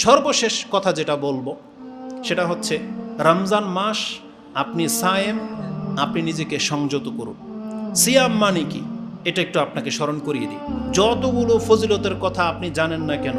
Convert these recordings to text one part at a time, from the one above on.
সর্বশেষ কথা যেটা বলবো সেটা হচ্ছে রমজান মাস আপনি সায়েম, আপনি নিজেকে সংযত করুন। সিয়াম মানে কি এটা একটু আপনাকে স্মরণ করিয়ে দিই। যতগুলো ফজিলতের কথা আপনি জানেন না কেন,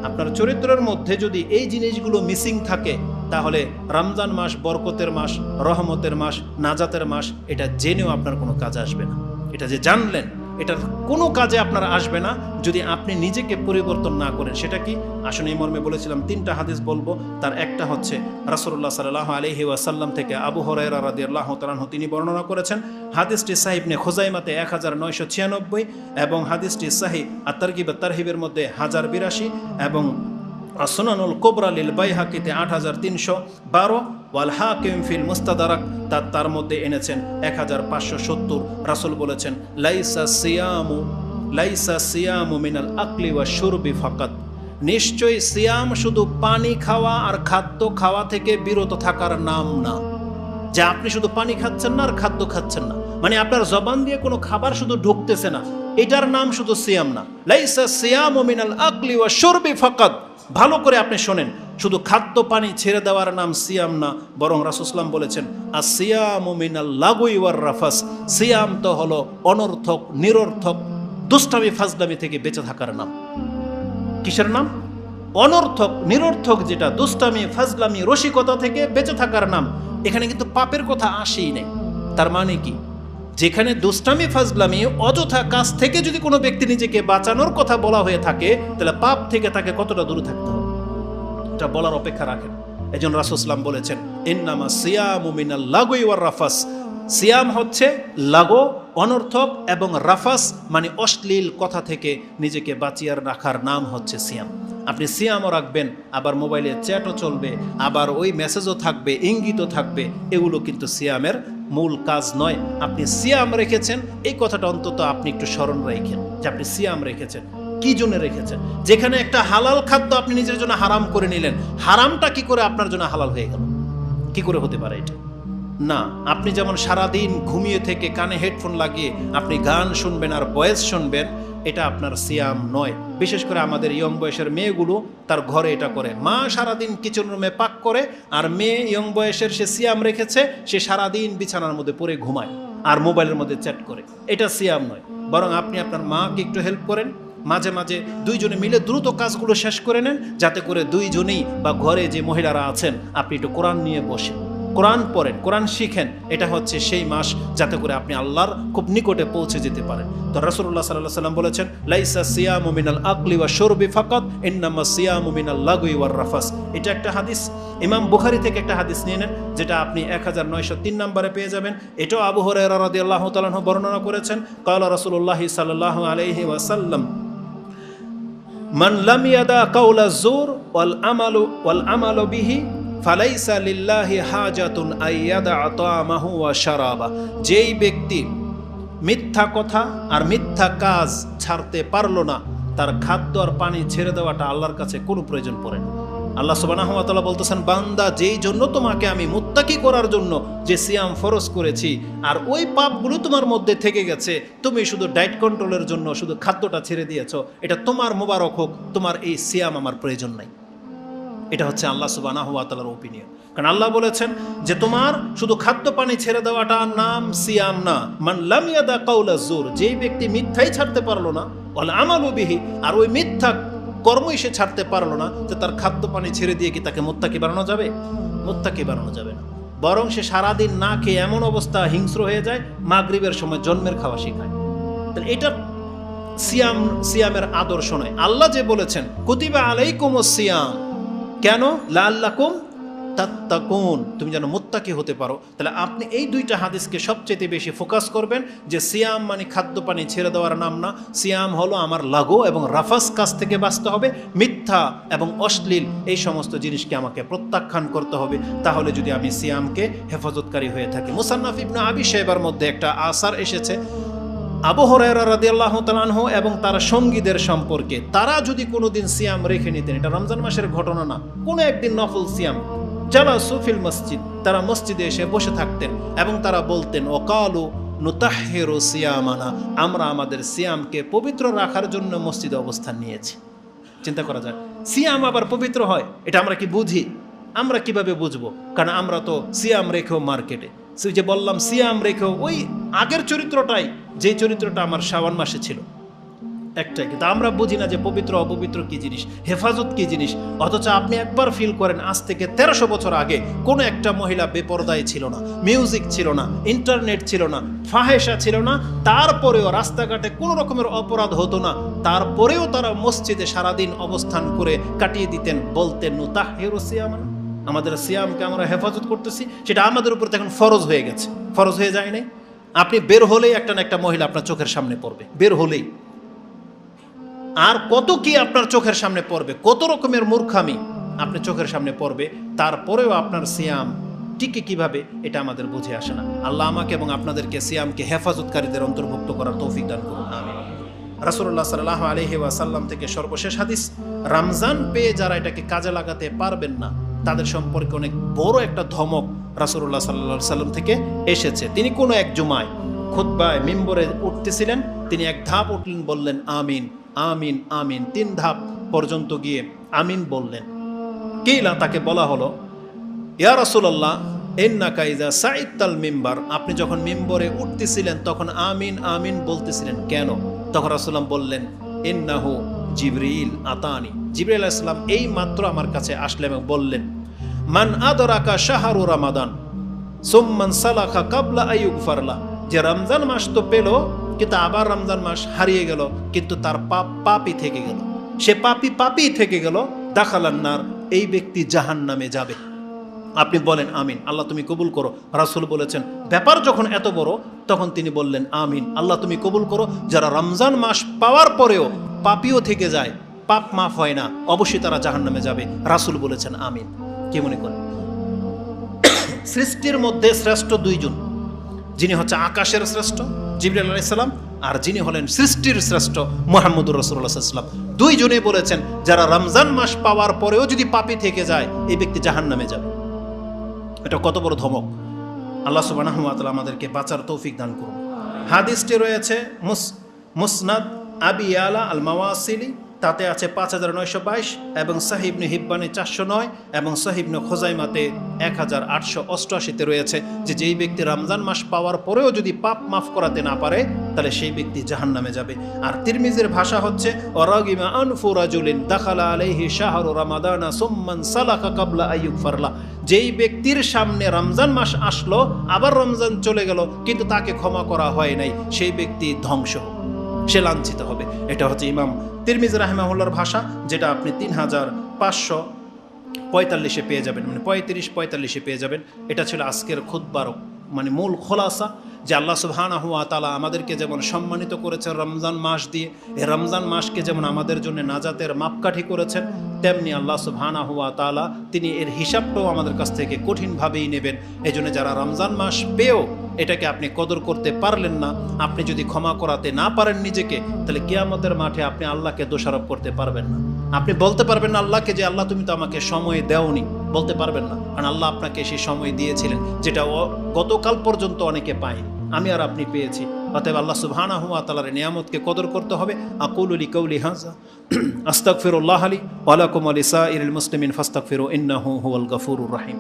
আপনার চরিত্রের মধ্যে যদি এই জিনিসগুলো মিসিং থাকে, তাহলে রমজান মাস বরকতের মাস, রহমতের মাস, নাজাতের মাস, এটা জেনেও আপনার কোনো কাজে আসবে না। এটা যে জানলেন, এটার কোনো কাজে আপনার আসবে না যদি আপনি নিজেকে পরিবর্তন না করেন। সেটা কি? আসলে এই মর্মে বলেছিলাম 3টা হাদিস বলবো। তার একটা হচ্ছে রাসূলুল্লাহ সাল্লাল্লাহু আলাইহি ওয়াসাল্লাম থেকে আবু হুরায়রা রাদিয়াল্লাহু তাআলা আনহু তিনি বর্ণনা করেছেন। হাদিসটি সাহিহ ইবনে খুজাইমাতে 1996 এবং হাদিসটি সাহিহ আত-তারগিব আত-তারহিবের মধ্যে 1082 এবং সুনানুল কুবরা লিল বাইহাকিতে 8312 ওয়াল হাকিম ফিল মুস্তাদরাক তার মধ্যে এনেছেন 1570। রাসূল বলেছেন লাইসা সিয়ামু মিনাল আকলি ওয়া শুরবি ফাকাত, নিশ্চয়ই সিয়াম শুধু পানি খাওয়া আর খাদ্য খাওয়া থেকে বিরত থাকার নাম না। যে আপনি শুধু পানি খাচ্ছেন না আর খাদ্য খাচ্ছেন না, মানে আপনার জবান দিয়ে কোনো খাবার শুধু ঢুকতেছে না, এটার নাম শুধু সিয়াম না। লাইসা সিয়ামু মিনাল আকলি ওয়া শুরবি ফাকাত, ভালো করে আপনি শোনেন, শুধু খাদ্য পানি ছেড়ে দেওয়ার নাম সিয়াম না, বরং রাসূল সাল্লাল্লাহু আলাইহি ওয়াসাল্লাম বলেছেন আসিয়ামু মিনাল লাগwi ওয়ার রাফাস, সিয়াম তো হলো অনর্থক, নিরর্থক, দুষ্টামি ফাজলামি থেকে বেঁচে থাকার নাম। কিসের নাম? অনর্থক, নিরর্থক, যেটা দুষ্টামি ফাজলামি রসিকতা থেকে বেঁচে থাকার নাম। এখানে কিন্তু পাপের কথা আসেই নেই। তার মানে কি? যেখানে দুষ্টামি ফাজলামি অযথা কাজ থেকে যদি কোনো ব্যক্তি নিজেকে বাঁচানোর কথা বলা হয়ে থাকে, তাহলে পাপ থেকে তাকে কতটা দূরে থাকতে হবে এটা বলার অপেক্ষা রাখেন। এজন্য রাসূল সাল্লাল্লাহু আলাইহি ওয়াসাল্লাম বলেছেন ইন্নামা সিয়ামু মিনাল লাগwi ওয়ার রাফাস, সিয়াম হচ্ছে লাগো, অনর্থক এবং রাফাস মানে অশ্লীল কথা থেকে নিজেকে বাঁচিয়ে রাখার নাম হচ্ছে সিয়াম। আপনি সিয়ামও রাখবেন, আবার মোবাইলে চ্যাটও চলবে, আবার ওই মেসেজও থাকবে, ইঙ্গিতও থাকবে, এগুলো কিন্তু সিয়ামের মূল কাজ নয়। আপনি সিয়াম রেখেছেন এই কথাটা অন্তত আপনি একটু স্মরণ রাখেন যে আপনি সিয়াম রেখেছেন, কি জন্য রেখেছেন। যেখানে একটা হালাল খাদ্য আপনি নিজের জন্য হারাম করে নিলেন, হারামটা কি করে আপনার জন্য হালাল হয়ে গেল? কি করে হতে পারে এটা? না, আপনি যেমন সারাদিন ঘুমিয়ে থেকে কানে হেডফোন লাগিয়ে আপনি গান শুনবেন আর ভয়েস শুনবেন, এটা আপনার সিয়াম নয়। বিশেষ করে আমাদের ইয়ং বয়সের মেয়েগুলো তার ঘরে এটা করে। মা সারাদিন কিচেন রুমে পাক করে, আর মেয়ে ইয়ং বয়সের সে সিয়াম রেখেছে, সে সারাদিন বিছানার মধ্যে পড়ে ঘুমায় আর মোবাইলের মধ্যে চ্যাট করে। এটা সিয়াম নয়। বরং আপনি আপনার মাকে একটু হেল্প করেন, মাঝে মাঝে দুইজনে মিলে দ্রুত কাজগুলো শেষ করে নেন, যাতে করে দুইজনেই বা ঘরে যে মহিলারা আছেন আপনি একটু কোরআন নিয়ে বসেন, কোরআন পড়েন, কোরআন শিখেন। এটা হচ্ছে সেই মাস যাতে করে আপনি আল্লাহর খুব নিকটে পৌঁছে যেতে পারেন। তো রাসূলুল্লাহ সাল্লাল্লাহু আলাইহি ওয়াসাল্লাম বলেছেন লাইসা সিয়ামু মিনাল আকলি ওয়া শুরবি ফাকাত ইন্নামা সিয়ামু মিনাল লাগwi ওয়ার রাফাস। এটা একটা হাদিস ইমাম বুখারী থেকে একটা হাদিস নিয়ে নেন, যেটা আপনি 1903 নম্বরে পেয়ে যাবেন। এটাও আবু হুরায়রা রাদিয়াল্লাহু তাআলা আনহু বর্ণনা করেছেন। ক্বালা রাসূলুল্লাহ সাল্লাল্লাহু আলাইহি ওয়াসাল্লাম মান লাম ইয়াদা কাওলা যুর ওয়াল আমালু বিহি ফালাইসা লিল্লাহি হাজাতুন আইয়াদা তা'মাহু ওয়া শারাবা, যেই ব্যক্তি মিথ্যা কথা আর মিথ্যা কাজ ছাড়তে পারলো না, তার খাদ্য আর পানি ছেড়ে দেওয়াটা আল্লাহর কাছে কোনো প্রয়োজন পড়ে না। আল্লাহ সুবহানাহু ওয়া তাআলা বলতেছেন, বান্দা, যেই জন্য তোমাকে আমি মুত্তাকি করার জন্য যে সিয়াম ফরজ করেছি, আর ওই পাপগুলো তোমার মধ্যে থেকে গেছে, তুমি শুধু ডায়েট কন্ট্রোলের জন্য শুধু খাদ্যটা ছেড়ে দিয়েছো, এটা তোমার মোবারক হোক, তোমার এই সিয়াম আমার প্রয়োজন নাই। এটা হচ্ছে আল্লাহ সুবহানাহু ওয়া তাআলার ওপিনিয়ন। কারণ আল্লাহ বলেছেন যে তোমার শুধু খাদ্য পানি ছেড়ে দেওয়াটা নাম সিয়াম না। মান লাম ইয়াদা কাওলা যুর, যেই ব্যক্তি মিথ্যাই ছাড়তে পারলো না, ওয়াল আমালু বিহি, আর ওই মিথ্যা কর্মই সে ছাড়তে পারলো না, যে তার খাদ্য পানি ছেড়ে দিয়ে কি তাকে মুত্তাকি বানানো যাবে? মুত্তাকি বানানো যাবে না। বরং সে সারাদিন না খেয়ে এমন অবস্থা হিংস্র হয়ে যায়, মাগরিবের সময় জন্মের খাওয়া শিখায়। তাহলে এটা সিয়ামের আদর্শ নয়। আল্লাহ যে বলেছেন কুতিবা আলাইকুমুস সিয়াম, কেন? লাআল্লাকুম তাত্তাকুন, তুমি যেন মুত্তাকি হতে পারো। তাহলে আপনি এই দুইটা হাদিসকে সবচেয়ে বেশি ফোকাস করবেন, যে সিয়াম মানে খাদ্য পানি ছেড়ে দেওয়ার নাম না। সিয়াম হলো আমার লাগো এবং রাফাস কাজ থেকে বাঁচতে হবে, মিথ্যা এবং অশ্লীল এই সমস্ত জিনিসকে আমাকে প্রত্যাখ্যান করতে হবে। তাহলে যদি আমি সিয়ামকে হেফাজতকারী হয়ে থাকি। মুসান্নাফ ইবনে আবি শাইবার মধ্যে একটা আসার এসেছে আবু হুরায়রা রাদিয়াল্লাহু তাআলা আনহু এবং তার সঙ্গীদের সম্পর্কে। তারা যদি কোনোদিন সিয়াম রেখে নিতেন, এটা রমজান মাসের ঘটনা না, কোনো একদিন নফল সিয়াম, জালাসু ফিল মসজিদ, তারা মসজিদে এসে বসে থাকতেন এবং তারা বলতেন ওয়াকালু নুতাহহিরু সিয়ামানা, আমরা আমাদের সিয়ামকে পবিত্র রাখার জন্য মসজিদে অবস্থান নিয়েছি। চিন্তা করা যায়। সিয়াম আবার পবিত্র হয়, এটা আমরা কি বুঝি? আমরা কিভাবে বুঝবো? কারণ আমরা তো সিয়াম রেখেও মার্কেটে, যে বললাম সিয়াম রেখেও ওই আগের চরিত্রটাই, যে চরিত্রটা আমার শাওয়াল মাসে ছিল একটাই, কিন্তু আমরা বুঝি না যে পবিত্র অপবিত্র কি জিনিস, হেফাজত কি জিনিস। অথচ আপনি একবার ফিল করেন, আজ থেকে 1300 বছর আগে কোনো একটা মহিলা বেপরদায় ছিল না, মিউজিক ছিল না, ইন্টারনেট ছিল না, ফাহেসা ছিল না, তারপরেও রাস্তাঘাটে কোনো রকমের অপরাধ হতো না, তারপরেও তারা মসজিদে সারাদিন অবস্থান করে কাটিয়ে দিতেন, বলতেন নুতাহিরু সিয়ামানা, আমাদের সিয়ামকে আমরা হেফাজত করতেছি, সেটা আমাদের উপর এখন ফরজ হয়ে গেছে। ফরজ হয়ে যায় নাই? আপনি বের হলেই একটা না একটা মহিলা আপনার চোখের সামনে পড়বে, বের হলেই। আর কত কি আপনার চোখের সামনে পড়বে, কত রকমের মূর্খামি আপনি চোখের সামনে পড়বে, তারপরেও আপনার সিয়াম টিকে কিভাবে, এটা আমাদের বুঝে আসে না। আল্লাহ আমাকে এবং আপনাদেরকে সিয়ামকে হেফাজতকারীদের অন্তর্ভুক্ত করার তৌফিক দান করুন, আমিন। রাসূলুল্লাহ সাল্লাল্লাহু আলাইহি ওয়াসাল্লাম থেকে সর্বশেষ হাদিস, রমজান পেয়ে যারা এটাকে কাজে লাগাতে পারবেন না তাদের সম্পর্কে অনেক বড় একটা ধমক রাসূলুল্লাহ সাল্লাল্লাহু আলাইহি ওয়াসাল্লাম থেকে এসেছে। তিনি কোনো এক জুমায় খুতবায় মিম্বরে উঠতেছিলেন, তিনি এক ধাপ উঠলেন, বললেন আমিন আমিন আমিন, 3 ধাপ পর্যন্ত গিয়ে আমিন বললেন। কিলা, তাকে বলা হলো ইয়া রাসূলুল্লাহ ইন্নাকা ইযা সাইতাল মিম্বার, আপনি যখন মিম্বরে উঠতেছিলেন তখন আমিন আমিন বলতেছিলেন কেন? তখন রাসূলুল্লাহ বললেন ইন্নাহু জিবরিল আতানি, জিবরিল আলাইহিস সালাম এই মাত্র আমার কাছে আসলেন এবং বললেন মান আদরাকা শাহরু রমাদান সুম্মান সালাখা কাবলা আইয়ুগফারলা, যে রমজান মাস তো পেল কিন্তু আবার রমজান মাস হারিয়ে গেল, কিন্তু তার পাপই থেকে গেল, সে পাপই থেকে গেল, দাখালান্নার, এই ব্যক্তি জাহান্নামে যাবে। আপনি বলেন আমিন, আল্লাহ তুমি কবুল করো। রাসূল বলেছেন ব্যাপার যখন এত বড়, তখন তিনি বললেন আমিন, আল্লাহ তুমি কবুল করো। যারা রমজান মাস পাওয়ার পরেও পাপীও থেকে যায়, পাপ মাফ হয় না, অবশ্যই তারা জাহান্নামে যাবে। রাসূল বলেছেন আমিন। কি মনে করেন? সৃষ্টির মধ্যে শ্রেষ্ঠ 2 জন, যিনি হচ্ছে আকাশের শ্রেষ্ঠ জিবরাইল আলাইহিস সালাম, আর যিনি হলেন সৃষ্টির শ্রেষ্ঠ মুহাম্মদুর রাসূলুল্লাহ সাল্লাল্লাহু আলাইহি ওয়াসাল্লাম, 2 জনে বলেছেন যারা রমজান মাস পাওয়ার পরেও যদি পাপী থেকে যায়, এই ব্যক্তি জাহান্নামে যাবে। এটা কত বড় ধমক! আল্লাহ সুবহানাহু ওয়া তাআলা আমাদেরকে বাঁচার তৌফিক দান করুন। হাদিসটি রয়েছে মুসনাদ আবি ইয়ালা আল মাওয়াসিলি, তাতে আছে 5922, এবং সহিহ ইবনে হিব্বানে 409, এবং সহিহ ইবনে খুজাইমাতে 1888-তে রয়েছে যে যেই ব্যক্তি রমজান মাস পাওয়ার পরেও যদি পাপ মাফ করাতে না পারে, তাহলে সেই ব্যক্তি জাহান্নামে যাবে। আর তিরমিজির ভাষা হচ্ছে ওয়ারাগিমা আনফু রাজুলিন দাখালা আলাইহি শাহরু রমাদানা সুম্মান সালাকা কাবলা আইয়ুগফারলা, যেই ব্যক্তির সামনে রমজান মাস আসলো, আবার রমজান চলে গেল, কিন্তু তাকে ক্ষমা করা হয় নাই, সেই ব্যক্তি ধ্বংস, সে লাঞ্ছিত হবে। এটা হচ্ছে ইমাম তিরমিজি রাহিমাহুল্লাহর ভাষা, যেটা আপনি 3545 পেয়ে যাবেন, মানে 3545 পেয়ে যাবেন। এটা ছিল আজকের খুতবার মানে মূল খোলাসা, যে আল্লাহ সুবহানাহু ওয়া তাআলা আমাদেরকে যেমন সম্মানিত করেছেন রমজান মাস দিয়ে, এই রমজান মাসকে যেমন আমাদের জন্য নাজাতের মাপকাঠি করেছেন, তেমনি আল্লাহ সুবহানাহু ওয়া তাআলা তিনি এর হিসাবটাও আমাদের কাছ থেকে কঠিনভাবেই নেবেন। এই জন্য যারা রমজান মাস পেয়েও এটাকে আপনি কদর করতে পারলেন না, আপনি যদি ক্ষমা করাতে না পারেন নিজেকে, তাহলে কিয়ামতের মাঠে আপনি আল্লাহকে দোষারোপ করতে পারবেন না। আপনি বলতে পারবেন না আল্লাহকে যে আল্লাহ তুমি তো আমাকে সময় দেওনি, বলতে পারবেন না, কারণ আল্লাহ আপনাকে সেই সময় দিয়েছিলেন, যেটা গতকাল পর্যন্ত অনেকে পায়নি, আমি আর আপনি পেয়েছি। অতএব আল্লাহ সুবহানাহু ওয়া তাআলার নিয়ামতকে কদর করতে হবে। আকুলু লিকাউলি হাযা আস্তাগফিরুল্লাহ লি ওয়া লাকুম ওয়া লিসাইরিল মুসলিমিন ফাস্তাগফিরু ইন্নাহু হুয়াল গফুরুর রহিম।